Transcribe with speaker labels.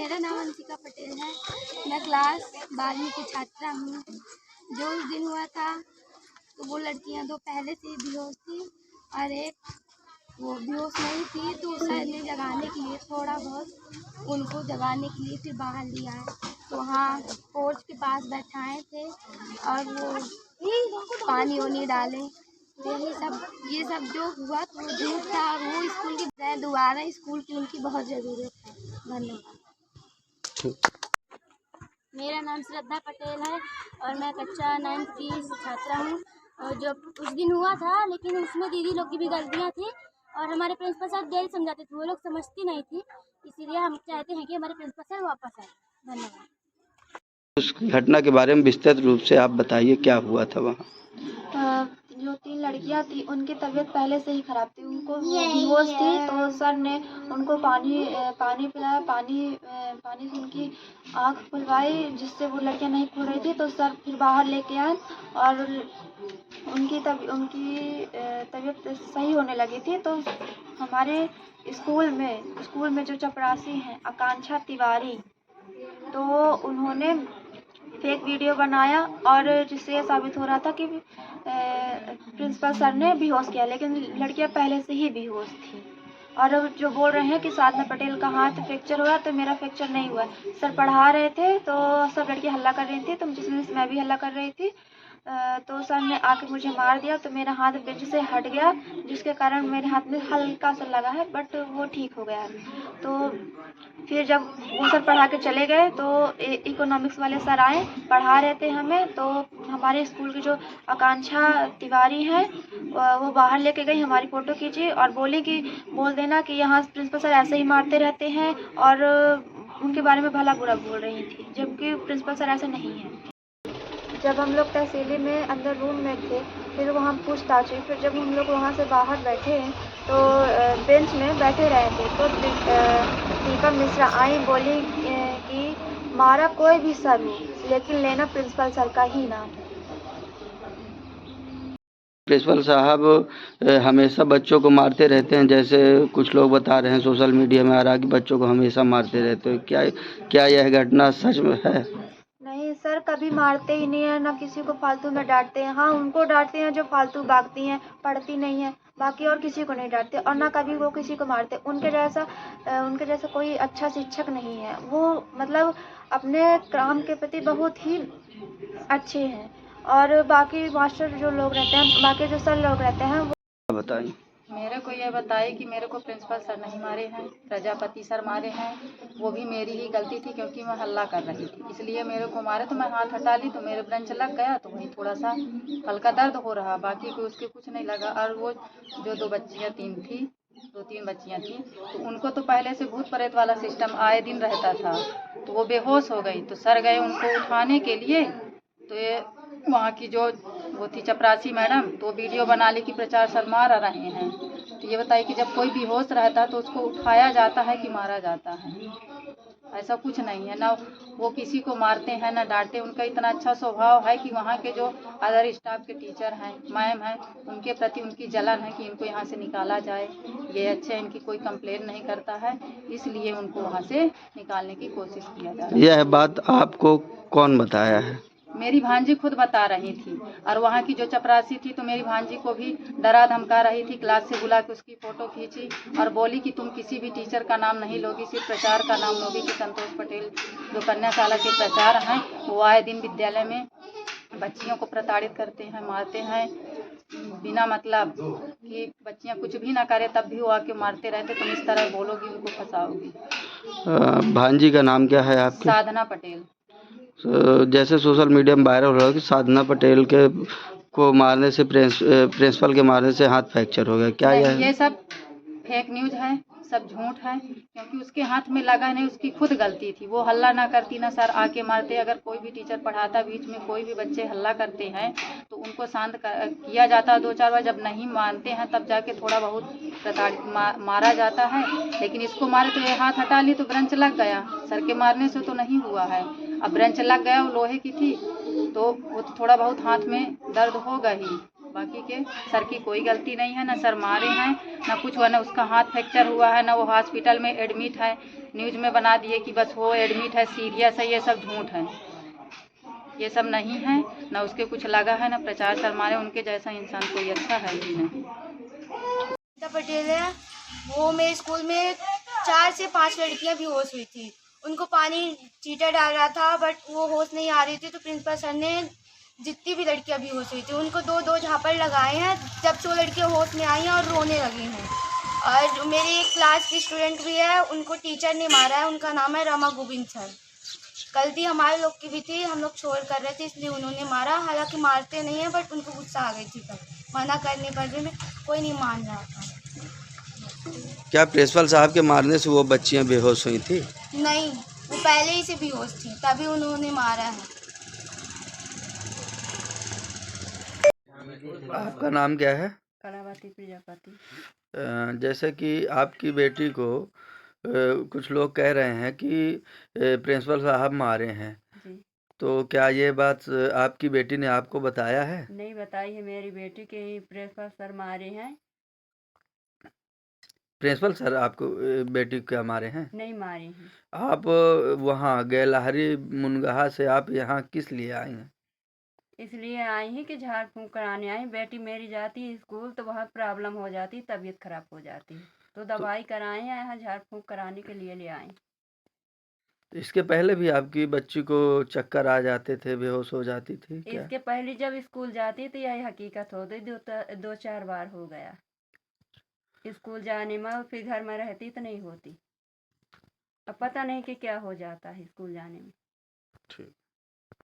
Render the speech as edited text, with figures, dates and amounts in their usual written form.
Speaker 1: मेरा नाम अंशिका पटेल है। मैं क्लास 12वीं की छात्रा हूँ। जो उस दिन हुआ था तो वो लड़कियाँ दो पहले से ही बेहोश थी और एक वो बेहोश नहीं थी, तो सर ने जगाने के लिए थोड़ा बहुत उनको जगाने के लिए फिर बाहर लिया है। तो वहाँ पोर्च के पास बैठाए थे और वो पानी वानी डाले। ये सब जो हुआ तो वो झूठ था और वो स्कूल की दोबारा स्कूल की उनकी बहुत ज़रूरत है। धन्यवाद।
Speaker 2: मेरा नाम श्रद्धा पटेल है और मैं कक्षा 9th की छात्रा हूँ। और जो उस दिन हुआ था, लेकिन उसमें दीदी लोग की भी गलतियाँ थी और हमारे प्रिंसिपल सर डेली समझाते थे, वो लोग समझती नहीं थी। इसीलिए हम चाहते हैं कि हमारे प्रिंसिपल सर वापस आए। धन्यवाद।
Speaker 3: उस घटना के बारे में विस्तृत रूप से आप बताइए, क्या हुआ था वहाँ?
Speaker 4: जो 3 लड़कियां थी उनकी तबीयत पहले से ही खराब थी, उनको बेहोश थी, तो सर ने उनको पानी पिलाया। पानी से उनकी आँख खुलवाई, जिससे वो लड़कियां नहीं खुल रही थी। तो सर फिर बाहर लेके आए और उनकी तबीयत सही होने लगी थी। तो हमारे स्कूल में जो चपरासी हैं आकांक्षा तिवारी, तो उन्होंने फेक वीडियो बनाया और जिससे यह साबित हो रहा था कि प्रिंसिपल सर ने बेहोश किया, लेकिन लड़कियां पहले से ही बेहोश थी। और अब जो बोल रहे हैं कि साधना पटेल का हाथ फ्रैक्चर हुआ, तो मेरा फ्रैक्चर नहीं हुआ। सर पढ़ा रहे थे तो सब लड़कियां हल्ला कर रही थी, तो जिसमें मैं भी हल्ला कर रही थी। तो सर ने आके मुझे मार दिया, तो मेरा हाथ बेंच से हट गया, जिसके कारण मेरे हाथ में हल्का सा लगा है, बट वो ठीक हो गया। तो फिर जब वो सर पढ़ा के चले गए तो इकोनॉमिक्स वाले सर आए, पढ़ा रहे थे हमें। तो हमारे स्कूल की जो आकांक्षा तिवारी हैं वो बाहर लेके गई, हमारी फ़ोटो खींची और बोली कि बोल देना कि यहाँ प्रिंसिपल सर ऐसे ही मारते रहते हैं, और उनके बारे में भला बुरा बोल रही थी, जबकि प्रिंसिपल सर ऐसे नहीं हैं। जब हम लोग तहसीली में अंदर रूम में थे, फिर वहाँ पूछताछ हुई। फिर जब हम लोग वहाँ से बाहर बैठे तो बेंच में बैठे रहे थे, तो दीपा मिश्रा आई, बोली कि मारा कोई भी सर हो, लेकिन लेना प्रिंसिपल सर का ही नाम है।
Speaker 3: प्रिंसिपल साहब हमेशा बच्चों को मारते रहते हैं, जैसे कुछ लोग बता रहे हैं, सोशल मीडिया में आ रहा है कि बच्चों को हमेशा मारते रहते हैं। क्या यह घटना सच में है?
Speaker 4: नहीं सर, कभी मारते ही नहीं है, ना किसी को फालतू में डांटते हैं। हाँ, उनको डांटते हैं जो फालतू भागती हैं, पढ़ती नहीं है, बाकी और किसी को नहीं डांटते, और ना कभी वो किसी को मारते। उनके जैसा कोई अच्छा शिक्षक नहीं है। वो मतलब अपने काम के प्रति बहुत ही अच्छे हैं। और बाकी मास्टर जो लोग रहते हैं, बाकी जो सर लोग रहते हैं, वो
Speaker 3: बताइए।
Speaker 5: मेरे को ये बताइए कि मेरे को प्रिंसिपल सर नहीं मारे हैं, प्रजापति सर मारे हैं। वो भी मेरी ही गलती थी, क्योंकि मैं हल्ला कर रही थी, इसलिए मेरे को मारे। तो मैं हाथ हटा ली तो मेरे ब्रेंच लग गया, तो वहीं थोड़ा सा हल्का दर्द हो रहा, बाकी को उसके कुछ नहीं लगा। और वो जो 2 3 बच्चियाँ थी, तो उनको तो पहले से भूत प्रेत वाला सिस्टम आए दिन रहता था, तो वो बेहोश हो गई। तो सर गए उनको उठाने के लिए, तो ये वहाँ की जो वो थी चपरासी मैडम, तो वीडियो बना ली कि प्रचार सर मार रहे हैं। तो ये बताइए कि जब कोई बेहोश रहता है तो उसको उठाया जाता है कि मारा जाता है? ऐसा कुछ नहीं है, ना वो किसी को मारते हैं ना डांटते। उनका इतना अच्छा स्वभाव है कि वहाँ के जो अदर स्टाफ के टीचर हैं, मैम हैं, उनके प्रति उनकी जलन है कि इनको यहाँ से निकाला जाए, ये अच्छे, इनकी कोई कंप्लेन नहीं करता है, इसलिए उनको वहाँ से निकालने की कोशिश किया जा रहा है।
Speaker 3: यह बात आपको कौन बताया है?
Speaker 5: मेरी भांजी खुद बता रही थी, और वहाँ की जो चपरासी थी तो मेरी भांजी को भी डरा धमका रही थी। क्लास से बुला के उसकी फ़ोटो खींची और बोली कि तुम किसी भी टीचर का नाम नहीं लोगी, सिर्फ प्रचार का नाम लोगी। कि संतोष पटेल जो कन्याशाला के प्रचार हैं, वो आए दिन विद्यालय में बच्चियों को प्रताड़ित करते हैं, मारते हैं बिना मतलब कि बच्चियाँ कुछ भी ना करे तब भी वो आके मारते रहते। तुम इस तरह बोलोगी, उनको फंसाओगी।
Speaker 3: भांजी का नाम क्या है आपकी?
Speaker 5: साधना पटेल।
Speaker 3: जैसे सोशल मीडिया में वायरल हो रहा है कि साधना पटेल के को मारने से प्रिंसिपल के मारने से हाथ फ्रैक्चर हो गया, क्या
Speaker 5: ये सब फेक न्यूज़ है, सब झूठ है, क्योंकि उसके हाथ में लगा नहीं, उसकी खुद गलती थी। वो हल्ला ना करती, ना सर आके मारते। अगर कोई भी टीचर पढ़ाता, बीच में कोई भी बच्चे हल्ला करते हैं तो उनको शांत किया जाता है 2-4 बार। जब नहीं मानते हैं तब जाके थोड़ा बहुत प्रताड़ित मारा जाता है। लेकिन इसको मारे तो ये हाथ हटा ली तो ब्रेंच लग गया, सर के मारने से तो नहीं हुआ है। अब ब्रेंच लग गया, वो लोहे की थी, तो वो थोड़ा बहुत हाथ में दर्द होगा ही। बाकी के सर की कोई गलती नहीं है, ना सर मारे हैं ना कुछ हुआ, ना उसका हाथ फ्रैक्चर हुआ है, ना वो हॉस्पिटल में एडमिट है। न्यूज़ में बना दिए कि बस वो एडमिट है, सीरियस है। ये सब झूठ है, ये सब नहीं है। ना उसके कुछ लगा है, ना प्रचार सर मारे। उनके जैसा इंसान कोई अच्छा है ही नहीं।
Speaker 1: गीता पटेल है, वो मेरे स्कूल में 4 से 5 लड़कियां बेहोश हुई थी। उनको पानी चीटा डाल रहा था बट वो होश नहीं आ रही थी, तो प्रिंसिपल सर ने जितनी भी लड़कियां बेहोश हुई थी उनको 2-2 झापड़ लगाए हैं। जब से वो लड़कियां होश में आई हैं और रोने लगी हैं। और मेरी एक क्लास की स्टूडेंट भी है, उनको टीचर ने मारा है। उनका नाम है रमा गोविंद सर। गलती हमारे लोग की भी थी, हम लोग शोर कर रहे थे इसलिए उन्होंने मारा। हालांकि मारते नहीं है बट उनको गुस्सा आ गई थी, तब मना करने पर भी कोई नहीं मान रहा था।
Speaker 3: क्या प्रिंसिपल साहब के मारने से वो बच्चियां बेहोश हुई थी?
Speaker 1: नहीं, वो पहले ही से बेहोश थी, तभी उन्होंने मारा है।
Speaker 3: आपका नाम क्या है?
Speaker 6: कलावती प्रजापति।
Speaker 3: जैसे कि आपकी बेटी को कुछ लोग कह रहे हैं कि प्रिंसिपल साहब मारे हैं,
Speaker 6: जी
Speaker 3: तो क्या ये बात आपकी बेटी ने आपको बताया है?
Speaker 6: नहीं बताई है, मेरी बेटी के ही प्रिंसिपल सर मारे हैं।
Speaker 3: प्रिंसिपल सर आपको बेटी को क्या मारे हैं?
Speaker 6: नहीं मारे हैं।
Speaker 3: आप वहाँ गैलहरी मुनगहा से आप यहाँ किस लिए आई हैं?
Speaker 6: इसलिए आई हैं कि झाड़ फूँक कराने आई। बेटी मेरी जाती है स्कूल तो बहुत प्रॉब्लम हो जाती, तबीयत खराब हो जाती है, तो दवाई कराएं हैं, यहाँ झाड़ फूँक कराने के लिए ले आए।
Speaker 3: तो इसके पहले भी आपकी बच्ची को चक्कर आ जाते थे, बेहोश हो जाती थी क्या?
Speaker 6: इसके पहले जब स्कूल जाती तो यही हकीकत होती, 2-4 बार हो गया स्कूल जाने में, और फिर घर में रहती तो नहीं होती। अब पता नहीं कि क्या हो जाता है स्कूल जाने में।
Speaker 3: ठीक।